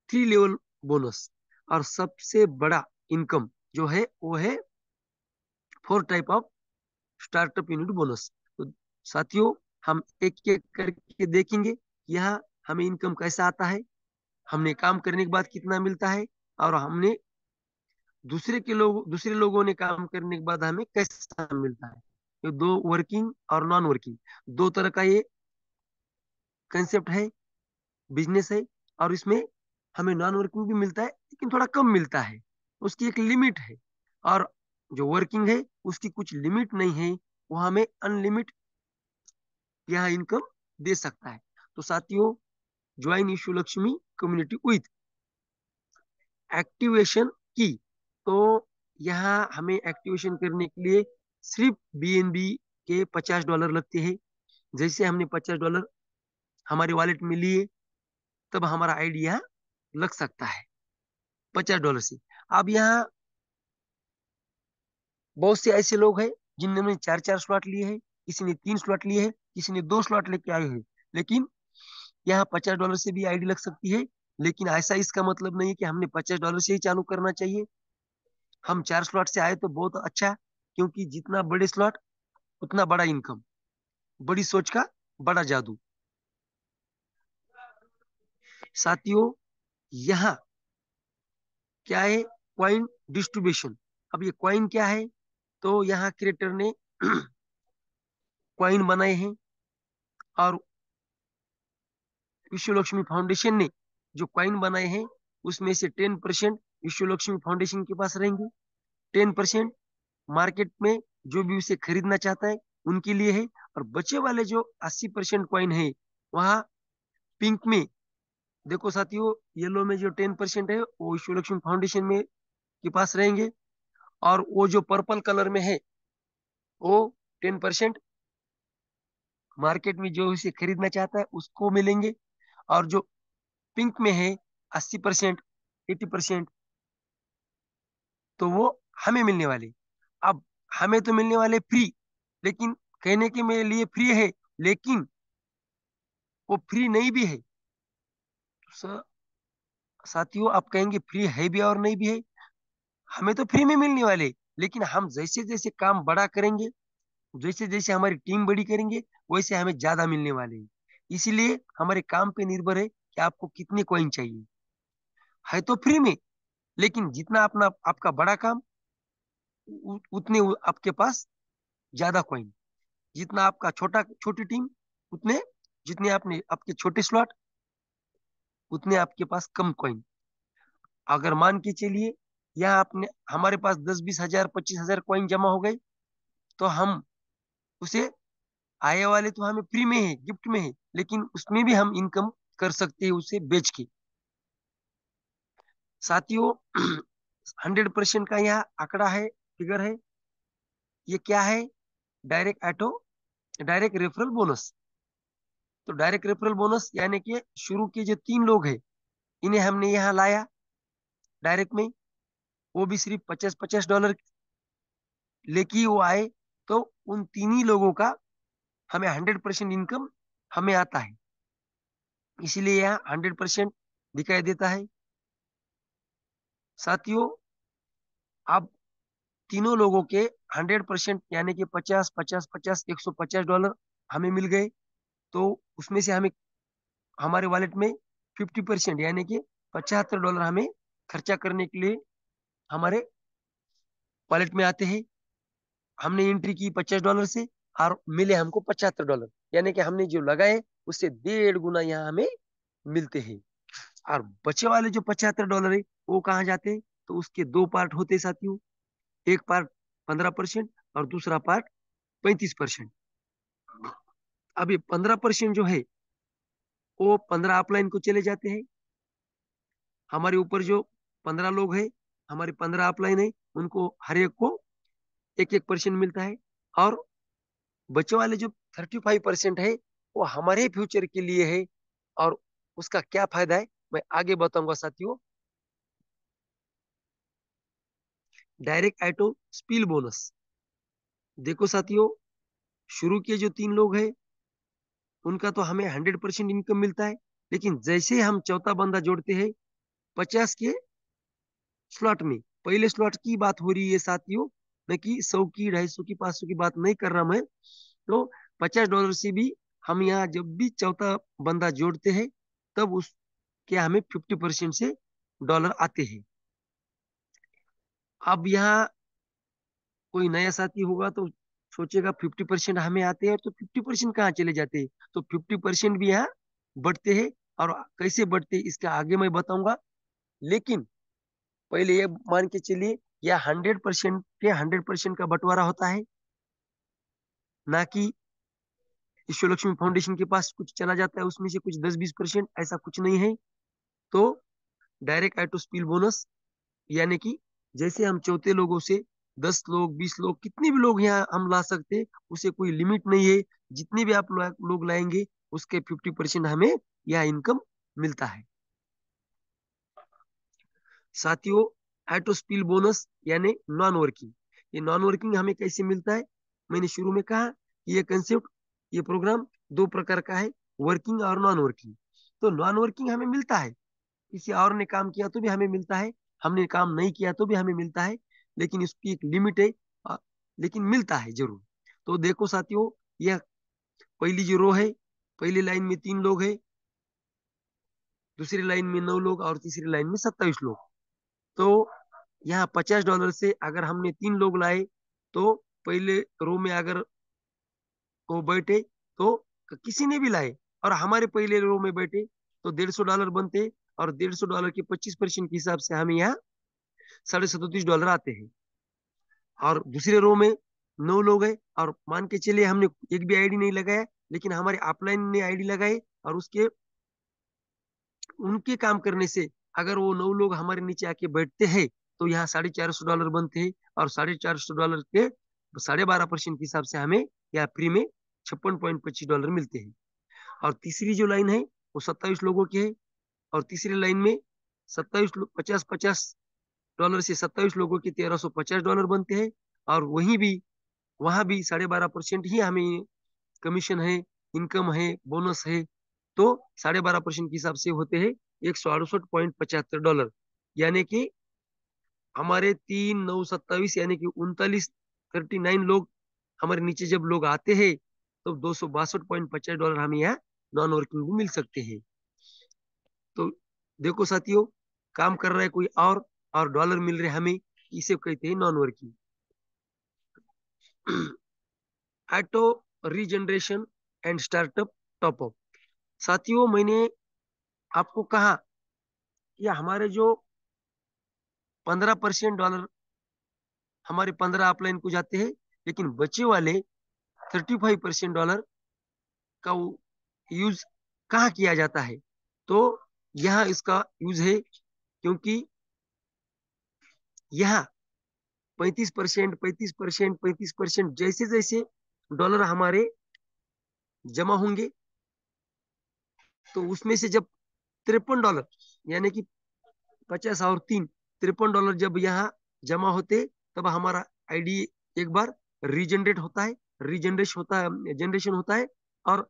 3 लेवल बोनस। और सबसे बड़ा इनकम जो है वो है 4 type of startup unit bonus. तो साथियों, हम एक एक करके देखेंगे यहाँ हमें इनकम कैसा आता है, हमने काम करने के बाद कितना मिलता है, और हमने दूसरे लोगों ने काम करने के बाद हमें कैसा मिलता है। ये दो, वर्किंग और नॉन वर्किंग, दो तरह का ये कंसेप्ट है, बिजनेस है। और इसमें हमें नॉन वर्किंग भी मिलता है, लेकिन थोड़ा कम मिलता है, उसकी एक लिमिट है। और जो वर्किंग है उसकी कुछ लिमिट नहीं है, वो हमें अनलिमिट यहाँ इनकम दे सकता है। तो साथियों, join Ishu Lakshmi community with activation की। तो यहाँ हमें एक्टिवेशन करने के लिए सिर्फ बीएनबी के $50 लगते हैं। जैसे हमने $50 हमारे वॉलेट में लिए, तब हमारा आईडी यहाँ लग सकता है $50 से। अब यहाँ बहुत से ऐसे लोग हैं जिन्होंने 4 4 स्लॉट लिए हैं, किसी ने 3 स्लॉट लिए हैं, किसी ने 2 स्लॉट लेके आए हैं। लेकिन यहाँ $50 से भी आईडी लग सकती है। लेकिन ऐसा इसका मतलब नहीं है कि हमने $50 से ही चालू करना चाहिए। हम 4 स्लॉट से आए तो बहुत अच्छा, क्योंकि जितना बड़े स्लॉट उतना बड़ा इनकम। बड़ी सोच का बड़ा जादू। साथियों, यहाँ क्या है, क्वाइन डिस्ट्रीब्यूशन। अब ये क्वाइन क्या है, तो यहाँ क्रिएटर ने क्वाइन बनाए हैं, और विश्व लक्ष्मी फाउंडेशन ने जो क्वाइन बनाए हैं उसमें से 10% विश्व लक्ष्मी फाउंडेशन के पास रहेंगे। 10% मार्केट में जो भी उसे खरीदना चाहता है उनके लिए है। और बचे वाले जो 80% क्वाइन है, वहाँ पिंक में देखो साथियों, येलो में जो 10% है वो विश्व लक्ष्मी फाउंडेशन में के पास रहेंगे। और वो जो पर्पल कलर में है वो 10% मार्केट में जो इसे खरीदना चाहता है उसको मिलेंगे। और जो पिंक में है 80%, 80%, तो वो हमें मिलने वाले। अब हमें तो मिलने वाले फ्री, लेकिन कहने के मेरे लिए फ्री है, लेकिन वो फ्री नहीं भी है। तो साथियों, आप कहेंगे फ्री है भी और नहीं भी है। हमें तो फ्री में मिलने वाले, लेकिन हम जैसे जैसे काम बड़ा करेंगे, जैसे जैसे हमारी टीम बड़ी करेंगे, वैसे हमें ज्यादा मिलने वाले हैं। इसीलिए हमारे काम पे निर्भर है कि आपको कितने कॉइन चाहिए। है तो फ्री में, लेकिन जितना अपना आपका बड़ा काम, उतने आपके पास ज्यादा कॉइन। जितना आपका छोटी टीम, उतने, जितने आपने आपके छोटे स्लॉट, उतने आपके पास कम कॉइन। अगर मान के चलिए यहाँ आपने हमारे पास 10-20 हजार 25 हजार कॉइन जमा हो गए, तो हम उसे, आए वाले तो हमें फ्री में है, गिफ्ट में है, लेकिन उसमें भी हम इनकम कर सकते हैं उसे बेच के। साथियों, 100% का यहाँ आंकड़ा है, फिगर है। ये क्या है? Direct auto, direct referral bonus. तो डायरेक्ट रेफरल बोनस यानी कि शुरू के जो 3 लोग हैं, इन्हें हमने यहाँ लाया डायरेक्ट में, वो भी सिर्फ $50-50 लेके वो आए, तो उन 3 ही लोगों का हमें 100% इनकम हमें आता है। इसीलिए यहाँ 100% दिखाई देता है। साथियों, अब तीनों लोगों के 100% यानी कि 50-50-50 $150 हमें मिल गए। तो उसमें से हमें, हमारे वॉलेट में 50% यानी कि $75 हमें खर्चा करने के लिए हमारे वॉलेट में आते हैं। हमने एंट्री की $50 से, और मिले हमको $75, यानी कि हमने जो लगाए उससे 1.5 गुना यहाँ हमें मिलते हैं। और बचे वाले जो $75 है, वो कहाँ जाते हैं? तो उसके दो पार्ट होते हैं साथियों। एक पार्ट 15% और दूसरा पार्ट 35%। अब ये 15% जो है, वो 15 अपलाइन को चले जाते हैं। हमारे ऊपर जो 15 लोग हैं, हमारे 15 अपलाइन है, उनको हर एक को 1-1% मिलता है। और बचे वाले जो 35% है, वो हमारे फ्यूचर के लिए है। और उसका क्या फायदा है, मैं आगे बताऊंगा साथियों। Direct auto spill bonus. देखो साथियों, शुरू के जो 3 लोग हैं, उनका तो हमें 100% इनकम मिलता है। लेकिन जैसे हम चौथा बंदा जोड़ते हैं 50 के स्लॉट में, पहले स्लॉट की बात हो रही है साथियों, न कि 100 की, 250 की, 500 की बात नहीं कर रहा मैं। तो $50 से भी हम यहाँ जब भी चौथा बंदा जोड़ते हैं, तब उसके हमें 50% से डॉलर आते हैं। अब यहाँ कोई नया साथी होगा तो सोचेगा 50% हमें आते हैं, तो 50% कहाँ चले जाते हैं? तो 50% भी यहाँ बढ़ते हैं। और कैसे बढ़ते हैं इसका आगे मैं बताऊंगा। लेकिन पहले ये मान के चलिए, यह 100% के 100% का बंटवारा होता है, ना कि ईश्वर लक्ष्मी फाउंडेशन के पास कुछ चला जाता है उसमें से कुछ 10-20%, ऐसा कुछ नहीं है। तो डायरेक्ट ऑटो स्पिल बोनस यानी कि जैसे हम चौथे लोगों से 10 लोग, 20 लोग, कितने भी लोग यहाँ हम ला सकते हैं, उसे कोई लिमिट नहीं है। जितने भी आप लोग लाएंगे, उसके 50% हमें यह इनकम मिलता है। साथियों, ऑटो स्पिल बोनस यानी नॉन वर्किंग। ये नॉन वर्किंग हमें कैसे मिलता है? मैंने शुरू में कहा कि ये कंसेप्ट, ये प्रोग्राम 2 प्रकार का है, वर्किंग और नॉन वर्किंग। तो नॉन वर्किंग हमें मिलता है, किसी और ने काम किया तो भी हमें मिलता है, हमने काम नहीं किया तो भी हमें मिलता है, लेकिन इसकी एक लिमिट है। अ, लेकिन मिलता है जरूर। तो देखो साथियों, यह पहली जो रो है, पहली लाइन में 3 लोग है, दूसरी लाइन में 9 लोग, और तीसरी लाइन में 27 लोग। तो यहाँ $50 से अगर हमने 3 लोग लाए, तो पहले रो में अगर वो बैठे, तो किसी ने भी लाए और हमारे पहले रो में बैठे, तो $150 बनते। और $150 के 25% के हिसाब से हमें यहाँ $37.5 आते हैं। और दूसरे रो में 9 लोग हैं, और मान के चलिए हमने एक भी आईडी नहीं लगाया, लेकिन हमारे अपलाइन ने आईडी लगाई, और उसके उनके काम करने से अगर वो 9 लोग हमारे नीचे आके बैठते हैं, तो यहाँ $450 बनते हैं। और $450 के 12.5% के हिसाब से हमें यहाँ फ्री में $56.25 मिलते हैं। और तीसरी जो लाइन है, वो 27 लोगों की है। और तीसरी लाइन में 27 लोग, 50-50 डॉलर से 27 लोगों के $1,350 बनते हैं। और वहां भी 12.5% ही हमें कमीशन है, इनकम है, बोनस है। तो 12.5% के हिसाब से होते हैं $168.75, यानी कि हमारे 3 9 27 यानी कि 39 लोग हमारे नीचे जब लोग आते हैं तो $262.50 हमें यहाँ नॉन वर्किंग को मिल सकते हैं। तो देखो साथियों, काम कर रहा है कोई और डॉलर मिल रहे हैं हमें, इसे कहते हैं non working. Auto regeneration and startup top up. साथियों, मैंने आपको कहा कि हमारे जो 15% डॉलर हमारे 15 अपलाइन को जाते हैं, लेकिन बचे वाले 35% डॉलर का यूज कहाँ किया जाता है? तो यहाँ इसका यूज है, क्योंकि यहाँ 35%, 35%, 35% जैसे जैसे डॉलर हमारे जमा होंगे, तो उसमें से जब $53 यानी कि 50 और 3 $53 जब यहाँ जमा होते, तब हमारा आईडी एक बार रीजनरेट होता है, जनरेशन होता है। और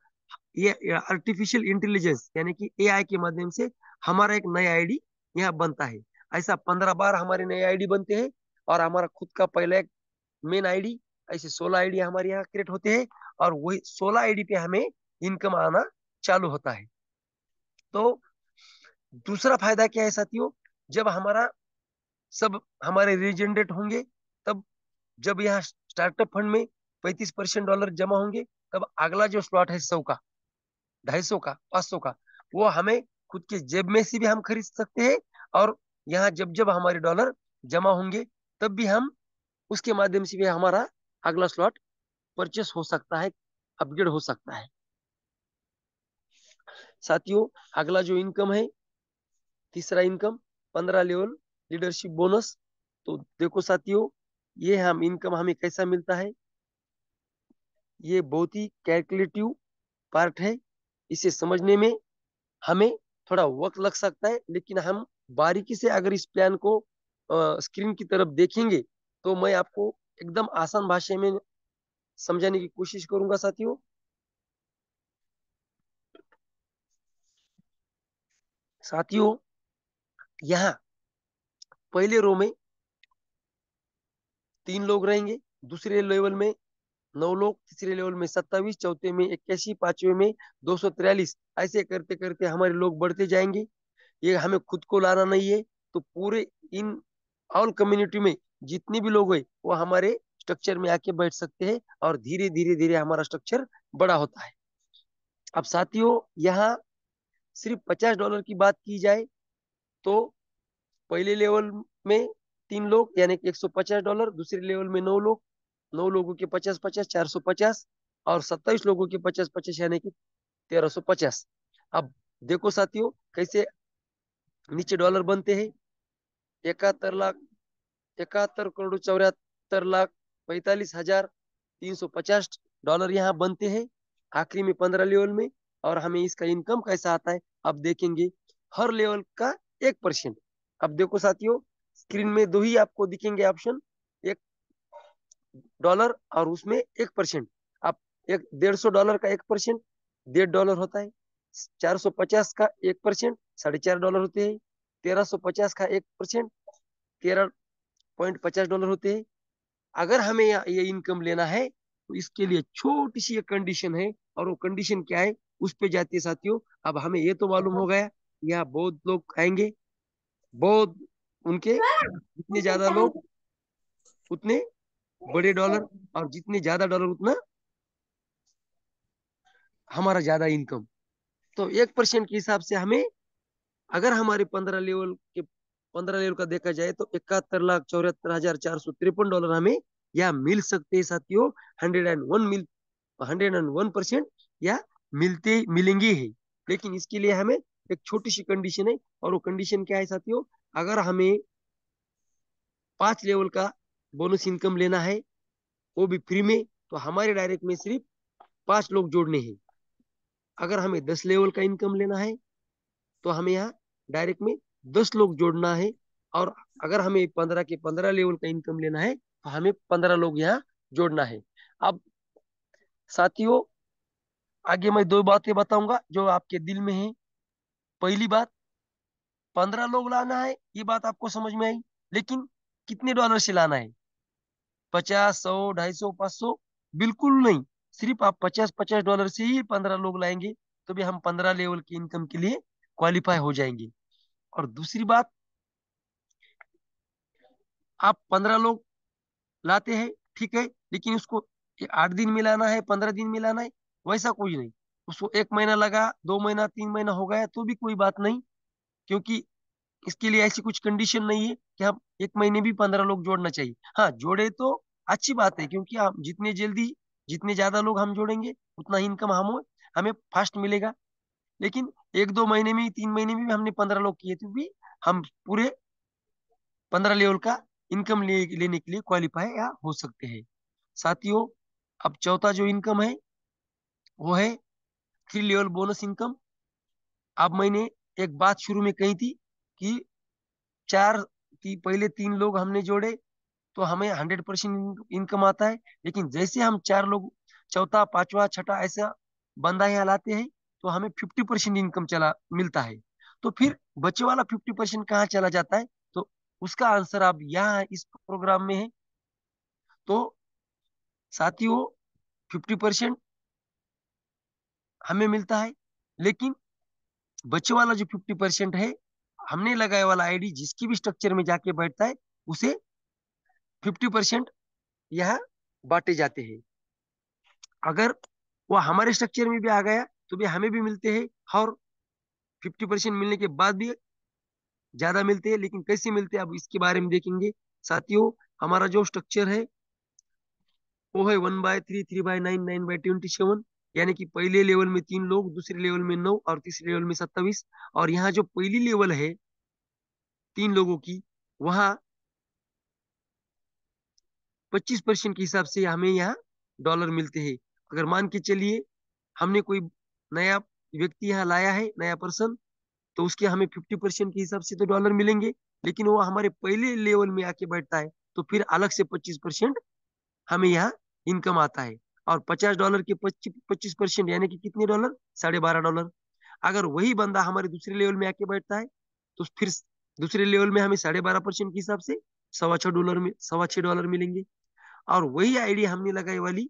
ये आर्टिफिशियल इंटेलिजेंस यानी कि एआई के माध्यम से हमारा एक नया आईडी यहाँ बनता है। ऐसा 15 बार हमारे नए आईडी बनते हैं, और हमारा खुद का पहला एक मेन आईडी, ऐसे 16 आईडी हमारे यहाँ क्रिएट होते हैं, और वही 16 आईडी पे हमें इनकम आना चालू होता है। तो दूसरा फायदा क्या है साथियों? जब हमारा सब हमारे रीजनरेट होंगे, तब जब यहाँ स्टार्टअप फंड में 35% डॉलर जमा होंगे, तब अगला जो स्लॉट है 100 का, 250 का, 500 का, वो हमें खुद के जेब में से भी हम खरीद सकते हैं। और यहाँ जब जब हमारे डॉलर जमा होंगे, तब भी हम उसके माध्यम से भी हमारा अगला स्लॉट परचेस हो सकता है, अपग्रेड हो सकता है। साथियों, अगला जो इनकम है, तीसरा इनकम, 15 लेवल लीडरशिप बोनस। तो देखो साथियों, ये हम इनकम हमें कैसा मिलता है? ये बहुत ही कैलकुलेटिव पार्ट है। इसे समझने में हमें थोड़ा वक्त लग सकता है, लेकिन हम बारीकी से अगर इस प्लान को स्क्रीन की तरफ देखेंगे, तो मैं आपको एकदम आसान भाषा में समझाने की कोशिश करूंगा साथियों। साथियों, यहाँ पहले रो में 3 लोग रहेंगे, दूसरे लेवल में 9 लोग, तीसरे लेवल में 27, चौथे में 81, पांचवे में 243। ऐसे करते करते हमारे लोग बढ़ते जाएंगे। ये हमें खुद को लाना नहीं है। तो पूरे इन ऑल कम्युनिटी में जितने भी लोग हैं, वो हमारे स्ट्रक्चर में आके बैठ सकते हैं, और धीरे धीरे धीरे हमारा स्ट्रक्चर बड़ा होता है। अब साथियों, यहाँ सिर्फ $50 की बात की जाए, तो पहले लेवल में 3 लोग यानी कि $150, दूसरे लेवल में 9 लोग, 9 लोगों के 50 50, 450, और 27 लोगों के 50 50 यानी कि 1350। अब देखो साथियों, कैसे नीचे डॉलर बनते हैं। 71 लाख, 71 करोड़ 74 लाख 45,350 डॉलर यहाँ बनते हैं आखिरी में 15 लेवल में। और हमें इसका इनकम कैसा आता है, अब देखेंगे। हर लेवल का 1%। अब देखो साथियों, स्क्रीन में दो ही आपको दिखेंगे ऑप्शन, $1 और उसमें 1%। अब एक $150 का 1% $1.5 होता है। 450 का 1% $4.5 होते हैं। 1350 का 1% $13.50 होते हैं। अगर हमें ये इनकम लेना है, तो इसके लिए छोटी सी एक कंडीशन है, और वो कंडीशन क्या है, उस पे जाती है साथियों। अब हमें ये तो मालूम हो गया, यहाँ बहुत लोग आएंगे, बहुत उनके जितने ज्यादा लोग उतने बड़े डॉलर, और जितने ज्यादा डॉलर उतना हमारा ज्यादा इनकम। तो 1% के हिसाब से हमें, अगर हमारे 15 लेवल का देखा जाए, तो 71,74,453 डॉलर हमें यहाँ मिल सकते हैं साथियों। 101% या मिलेंगे ही। लेकिन इसके लिए हमें एक छोटी सी कंडीशन है, और वो कंडीशन क्या है साथियों? अगर हमें 5 लेवल का बोनस इनकम लेना है, वो भी फ्री में, तो हमारे डायरेक्ट में सिर्फ 5 लोग जोड़ने हैं। अगर हमें 10 लेवल का इनकम लेना है, तो हमें यहाँ डायरेक्ट में 10 लोग जोड़ना है। और अगर हमें 15 के 15 लेवल का इनकम लेना है, तो हमें 15 लोग यहाँ जोड़ना है। अब साथियों, आगे मैं दो बातें बताऊंगा जो आपके दिल में है। पहली बात, 15 लोग लाना है, ये बात आपको समझ में आई। लेकिन कितने डॉलर से लाना है? 50, 100, 250, 500? बिल्कुल नहीं। सिर्फ आप 50-50 डॉलर से ही 15 लोग लाएंगे तो भी हम 15 लेवल की इनकम के लिए क्वालिफाई हो जाएंगे। और दूसरी बात, आप 15 लोग लाते हैं, ठीक है, लेकिन उसको 8 दिन में लाना है, 15 दिन में लाना है, वैसा कोई नहीं। उसको 1 महीना लगा, 2 महीना, 3 महीना हो गया तो भी कोई बात नहीं, क्योंकि इसके लिए ऐसी कुछ कंडीशन नहीं है कि हम 1 महीने भी 15 लोग जोड़ना चाहिए। हाँ, जोड़े तो अच्छी बात है, क्योंकि हम जितने जल्दी, जितने ज्यादा लोग हम जोड़ेंगे उतना ही इनकम हम हमें फास्ट मिलेगा। लेकिन 1-2 महीने में, 3 महीने में भी हमने 15 लोग किए तो भी हम पूरे 15 लेवल का इनकम लेने के लिए क्वालिफाई या हो सकते हैं। साथियों, अब चौथा जो इनकम है वो है 3 लेवल बोनस इनकम। अब मैंने एक बात शुरू में कही थी कि पहले 3 लोग हमने जोड़े तो हमें 100% इनकम आता है। लेकिन जैसे हम 4 लोग, चौथा, पांचवा, छठा, ऐसा बंदा यहाँ लाते हैं तो हमें 50% इनकम चला मिलता है। तो फिर बचे वाला 50% कहाँ चला जाता है? तो उसका आंसर अब यहाँ इस प्रोग्राम में है। तो साथियों, 50% हमें मिलता है, लेकिन बचे वाला जो 50% है, हमने लगाया वाला आईडी जिसकी भी स्ट्रक्चर में जाके बैठता है उसे 50% यहाँ बांटे जाते हैं। अगर वो हमारे स्ट्रक्चर में भी आ गया तो भी हमें भी मिलते हैं, और 50% मिलने के बाद भी ज्यादा मिलते हैं। लेकिन कैसे मिलते हैं अब इसके बारे में देखेंगे। साथियों, हमारा जो स्ट्रक्चर है वो है 1/3, 3/9, 9/27। यानी कि पहले लेवल में 3 लोग, दूसरे लेवल में 9 और तीसरे लेवल में 27। और यहाँ जो पहली लेवल है 3 लोगों की, वहाँ 25% के हिसाब से हमें यहाँ डॉलर मिलते हैं। अगर मान के चलिए हमने कोई नया व्यक्ति यहाँ लाया है, नया पर्सन, तो उसके हमें 50% के हिसाब से तो डॉलर मिलेंगे। लेकिन वो हमारे पहले लेवल में आके बैठता है तो फिर अलग से 25% हमें यहाँ इनकम आता है। और $50 के 25% यानी कि कितने डॉलर? $12.5। अगर वही बंदा हमारे दूसरे लेवल में आके बैठता है तो फिर दूसरे लेवल में हमें 12.5% के हिसाब से $6.25 मिलेंगे। और वही आईडी हमने लगाई वाली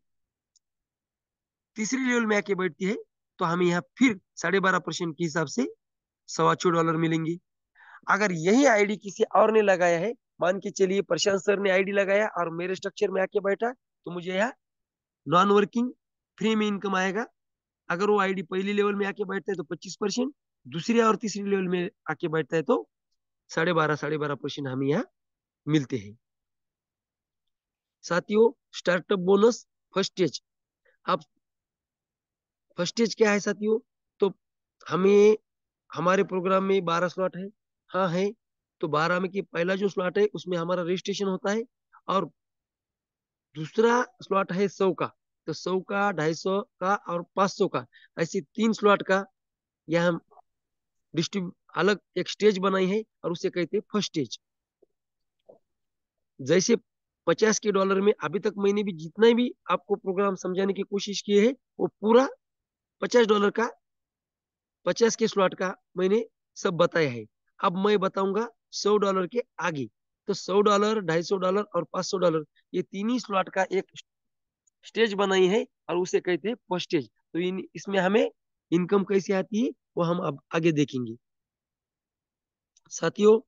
तीसरे लेवल में आके बैठती है तो हमें यहाँ फिर 12.5% के हिसाब से $6.25 मिलेंगे। अगर यही आईडी किसी और ने लगाया है, मान के चलिए प्रशांत सर ने आईडी लगाया और मेरे स्ट्रक्चर में आके बैठा, तो मुझे यहाँ नॉन वर्किंग फ्री में इनकम आएगा। अगर वो आईडी पहले लेवल में आके बैठता है तो 25%, दूसरे और तीसरे लेवल में आके बैठता है तो 12.5% हमें यहाँ मिलते हैं। साथियों, स्टार्टअप बोनस फर्स्ट स्टेज। अब फर्स्ट स्टेज क्या है साथियों? तो हमें, हमारे प्रोग्राम में 12 स्लॉट है। हाँ है। तो 12 में की पहला जो स्लॉट है उसमें हमारा रजिस्ट्रेशन होता है, और दूसरा स्लॉट है 100 का। तो 100 का, 250 का और 500 का, ऐसे 3 स्लॉट का यह हम डिस्ट्रीब्यूट अलग एक स्टेज बनाई है और उसे कहते हैं फर्स्ट स्टेज। जैसे 50 के डॉलर में अभी तक मैंने भी जितना भी आपको प्रोग्राम समझाने की कोशिश की है वो पूरा $50 का, 50 के स्लॉट का मैंने सब बताया है। अब मैं बताऊंगा $100 के आगे। तो $100, $250 और $500, ये तीन ही स्लॉट का एक स्टेज बनाई है और उसे कहते हैं फर्स्ट स्टेज। तो इसमें हमें इनकम कैसे आती है वो हम अब आगे देखेंगे। साथियों,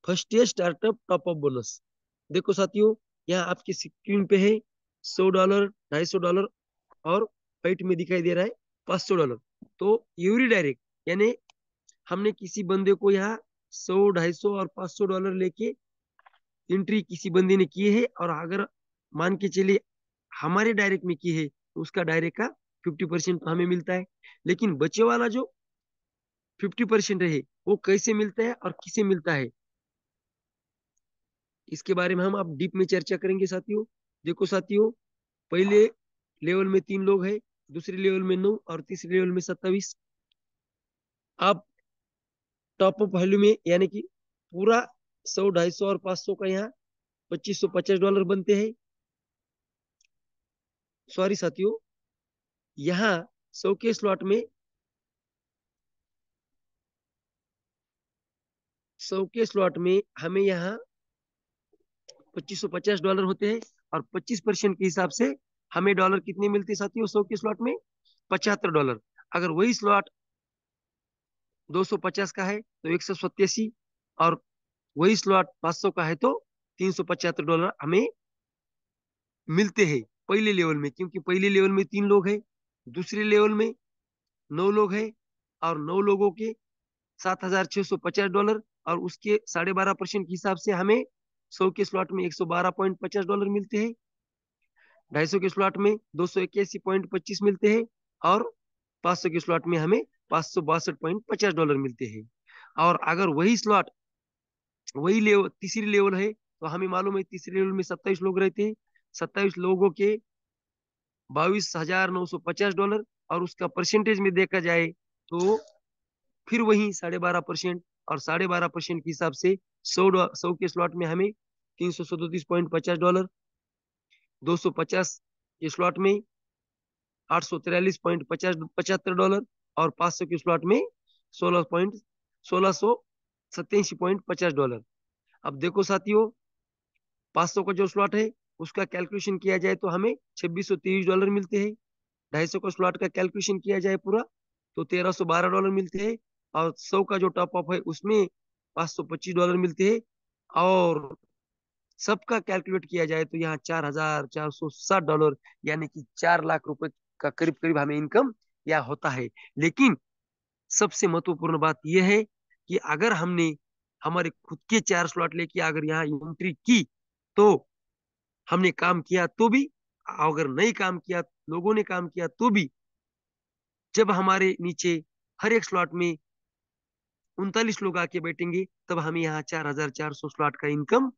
first stage startup top up bonus. देखो साथियों, यहाँ आपकी स्क्रीन पे है $100, $250 और वाइट में दिखाई दे रहा है $500। तो यूरी डायरेक्ट, यानी हमने किसी बंदे को यहाँ 100, 250 और $500 लेके एंट्री किसी बंदे ने की है, और अगर मान के चलिए हमारे डायरेक्ट में की है तो उसका डायरेक्ट का 50% तो हमें मिलता है। लेकिन बचे वाला जो 50% है वो कैसे मिलता है और किसे मिलता है, इसके बारे में हम अब डीप में चर्चा करेंगे साथियों। देखो साथियों, पहले लेवल में 3 लोग हैं, दूसरे लेवल में 9 और तीसरे लेवल में 27। आप टॉप अप वैल्यू में यानी कि पूरा 100, 250 और 500 का यहाँ $2550 बनते हैं। सॉरी साथियों, यहाँ 100 के स्लॉट में 100 के स्लॉट में हमें यहाँ $2550 होते हैं, और 25% के हिसाब से हमें डॉलर कितने मिलते हैं साथियों 100 के स्लॉट में? $75। अगर वही स्लॉट 250 का है तो 187, और वही स्लॉट 500 का है तो $375 हमें मिलते हैं पहले लेवल में, क्योंकि पहले लेवल में 3 लोग हैं, दूसरे लेवल में 9 लोग हैं, और 9 लोगों के $7650, और उसके 12.5% के हिसाब से हमें 100 के स्लॉट में $112.50 मिलते हैं। 250 के स्लॉट में 281.25 मिलते हैं, और 500 के स्लॉट में हमें $562.50 मिलते हैं। और अगर वही स्लॉट वही लेवल तीसरी लेवल है, तो हमें मालूम है तीसरी लेवल में 27 लोग रहते हैं। 27 लोगों के $22,950, और उसका परसेंटेज में देखा जाए तो फिर वही 12.5%, और 12.5% के हिसाब से 100 के स्लॉट में हमें $337.50, 250 के स्लॉट में $843.75, और 500 के स्लॉट में 16,1627.50। अब देखो साथियों, 500 का जो स्लॉट है उसका कैलकुलेशन किया जाए तो हमें $2630 मिलते हैं। 250 का स्लॉट का कैलकुलेशन किया जाए पूरा तो $1312 मिलते हैं, और 100 का जो टॉप अप है उसमें $525 मिलते हैं, और सबका कैलकुलेट किया जाए तो यहाँ $4460, यानी कि 4 लाख रुपए का करीब करीब हमें इनकम या होता है। लेकिन सबसे महत्वपूर्ण बात यह है कि अगर हमने हमारे खुद के 4 स्लॉट लेके अगर यहाँ एंट्री की तो हमने काम किया तो भी, अगर नहीं काम किया, लोगों ने काम किया तो भी, जब हमारे नीचे हर एक स्लॉट में 39 लोग आके बैठेंगे तब हमें यहाँ 4400 स्लॉट का इनकम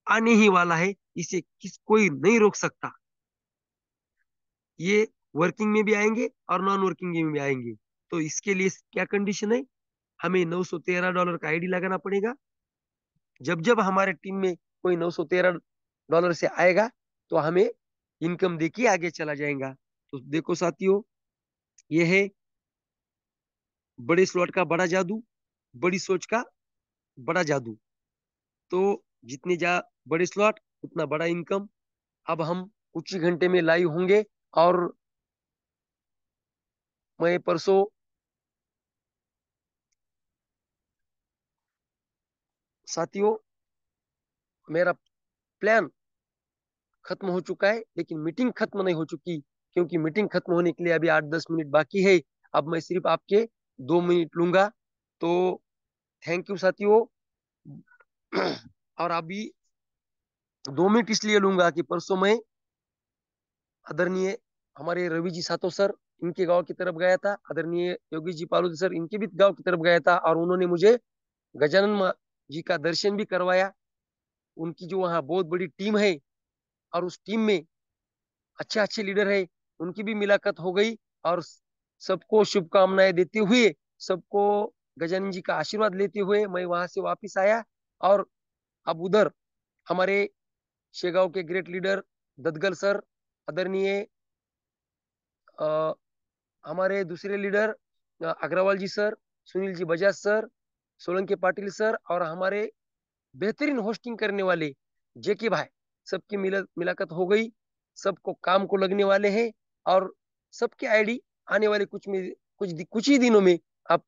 आने ही वाला है। इसे कोई नहीं रोक सकता। ये वर्किंग में भी आएंगे और नॉन वर्किंग में भी आएंगे। तो इसके लिए क्या कंडीशन है? हमें $913 का आईडी लगाना पड़ेगा। जब जब हमारे टीम में कोई $913 से आएगा तो हमें इनकम देके आगे चला जाएगा। तो देखो साथियों, ये है बड़े स्लॉट का बड़ा जादू, बड़ी सोच का बड़ा जादू। तो जितने जा बड़े स्लॉट उतना बड़ा इनकम। अब हम कुछ ही घंटे में लाइव होंगे, और मैं परसों साथियों, मेरा प्लान खत्म हो चुका है, लेकिन मीटिंग खत्म नहीं हो चुकी, क्योंकि मीटिंग खत्म होने के लिए अभी 8-10 मिनट बाकी है। अब मैं सिर्फ आपके 2 मिनट लूंगा। तो थैंक यू साथियों। और अभी 2 मिनट इसलिए लूंगा कि परसों मैं आदरणीय हमारे रवि जी सातो सर इनके गांव की तरफ गया था, आदरणीय योगी जी पालोद सर इनके भी गांव की तरफ गया था, और उन्होंने मुझे गजानन जी का दर्शन भी करवाया। उनकी जो वहाँ बहुत बड़ी टीम है, और उस टीम में अच्छे अच्छे लीडर है, उनकी भी मुलाकात हो गई। और सबको शुभकामनाएं देते हुए, सबको गजानन जी का आशीर्वाद लेते हुए मैं वहां से वापिस आया। और अब उधर हमारे शेगांव के ग्रेट लीडर ददगल सर, आदरणीय हमारे दूसरे लीडर अग्रवाल जी sir, Sunil ji Bajaj sir, Solanki Patil sir, और हमारे बेहतरीन होस्टिंग करने वाले जेके भाई, सबकी मुलाकात हो गई। सबको काम को लगने वाले हैं, और सबके आईडी आने वाले कुछ ही दिनों में आप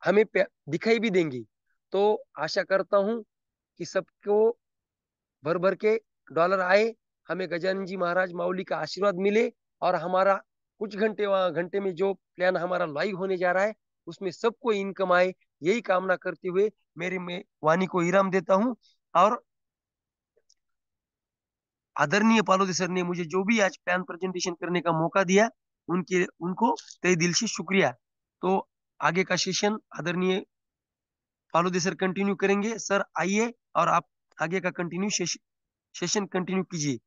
हमें दिखाई भी देंगे। तो आशा करता हूं कि सबको भर भर के डॉलर आए, हमें गजानन जी महाराज माउली का आशीर्वाद मिले, और हमारा कुछ घंटे वहां घंटे में जो प्लान हमारा लाइव होने जा रहा है उसमें सबको इनकम आए, यही कामना करते हुए मेरी मैं वाणी को विराम देता हूँ। और आदरणीय पालोदी सर ने मुझे जो भी आज प्लान प्रेजेंटेशन करने का मौका दिया, उनके उनको तहे दिल से शुक्रिया। तो आगे का सेशन आदरणीय पालोदी सर कंटिन्यू करेंगे। सर आइए, और आप आगे का सेशन कंटिन्यू कीजिए।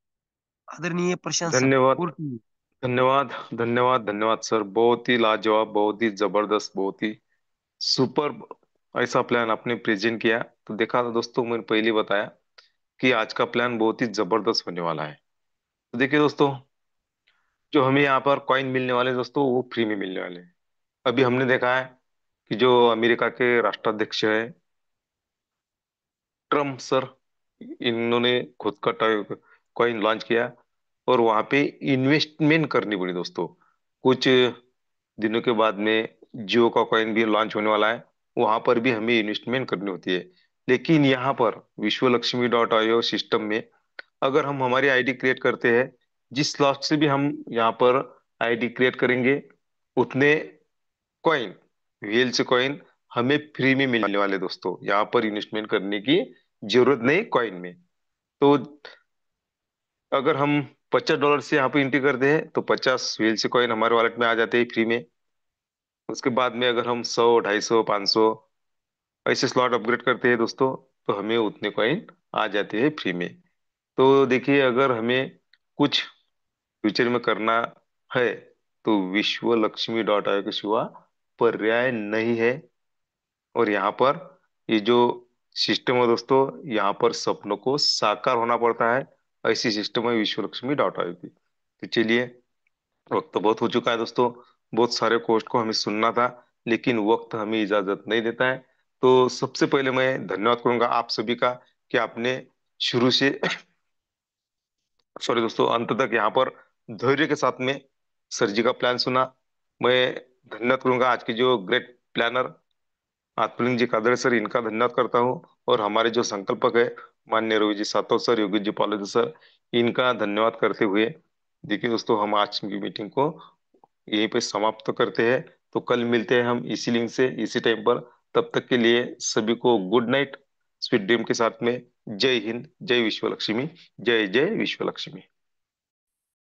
आदरणीय प्रशांत सर, धन्यवाद। और कीजिए। धन्यवाद। धन्यवाद। धन्यवाद सर, बहुत ही लाजवाब, बहुत ही जबरदस्त, बहुत ही सुपर ऐसा प्लान आपने प्रेजेंट किया। तो देखा था दोस्तों, मैंने पहले बताया कि आज का प्लान बहुत ही जबरदस्त होने वाला है। तो देखिए दोस्तों, जो हमें यहाँ पर कॉइन मिलने वाले हैं दोस्तों, वो फ्री में मिलने वाले हैं। अभी हमने देखा है कि जो अमेरिका के राष्ट्राध्यक्ष है ट्रम्प सर, इन्होंने खुद का कॉइन लॉन्च किया, और वहां पे इन्वेस्टमेंट करनी पड़ी दोस्तों। कुछ दिनों के बाद में जियो का कॉइन भी लॉन्च होने वाला है, वहां पर भी हमें इन्वेस्टमेंट करनी होती है। लेकिन यहाँ पर विश्व लक्ष्मी डॉट आईओ सिस्टम में अगर हम हमारी आईडी क्रिएट करते हैं, जिस स्लॉट से भी हम यहाँ पर आईडी क्रिएट करेंगे, उतने कॉइन, व्हील से कॉइन हमें फ्री में मिलने वाले दोस्तों। यहाँ पर इन्वेस्टमेंट करने की जरूरत नहीं कॉइन में। तो अगर हम $50 से यहाँ पे एंट्री करते हैं तो 50 व्हील से कॉइन हमारे वॉलेट में आ जाते हैं फ्री में। उसके बाद में अगर हम 100, 250, 500 ऐसे स्लॉट अपग्रेड करते हैं दोस्तों, तो हमें उतने कॉइन आ जाते हैं फ्री में। तो देखिए, अगर हमें कुछ फ्यूचर में करना है, तो विश्व लक्ष्मी डॉट आयो के सिवा पर्याय नहीं है। और यहाँ पर ये जो सिस्टम है दोस्तों, यहाँ पर सपनों को साकार होना पड़ता है। ऐसी सिस्टम है विश्व लक्ष्मी डॉट आयो की। तो चलिए, वक्त तो बहुत हो चुका है दोस्तों, बहुत सारे कोस्ट को हमें सुनना था, लेकिन वक्त हमें इजाजत नहीं देता है। तो सबसे पहले मैं धन्यवाद करूंगा आप सभी का, कि आपने शुरू से सॉरी दोस्तों, अंत तक यहाँ पर धैर्य के साथ में सर जी का प्लान सुना। मैं धन्यवाद करूंगा आज के जो ग्रेट प्लानर आत्मलिंग जी कादरे सर, इनका धन्यवाद करता हूँ। और हमारे जो संकल्पक है माननीय Ravi ji Satav sir, Yogi ji policy sir, इनका धन्यवाद करते हुए देखिए दोस्तों, हम आज की मीटिंग को यहीं पे समाप्त करते हैं। तो कल मिलते हैं हम इसी लिंक से इसी टाइम पर। तब तक के लिए सभी को गुड नाइट, स्वीट ड्रीम के साथ में। जय हिंद, जय विश्व लक्ष्मी, जय जय विश्व लक्ष्मी।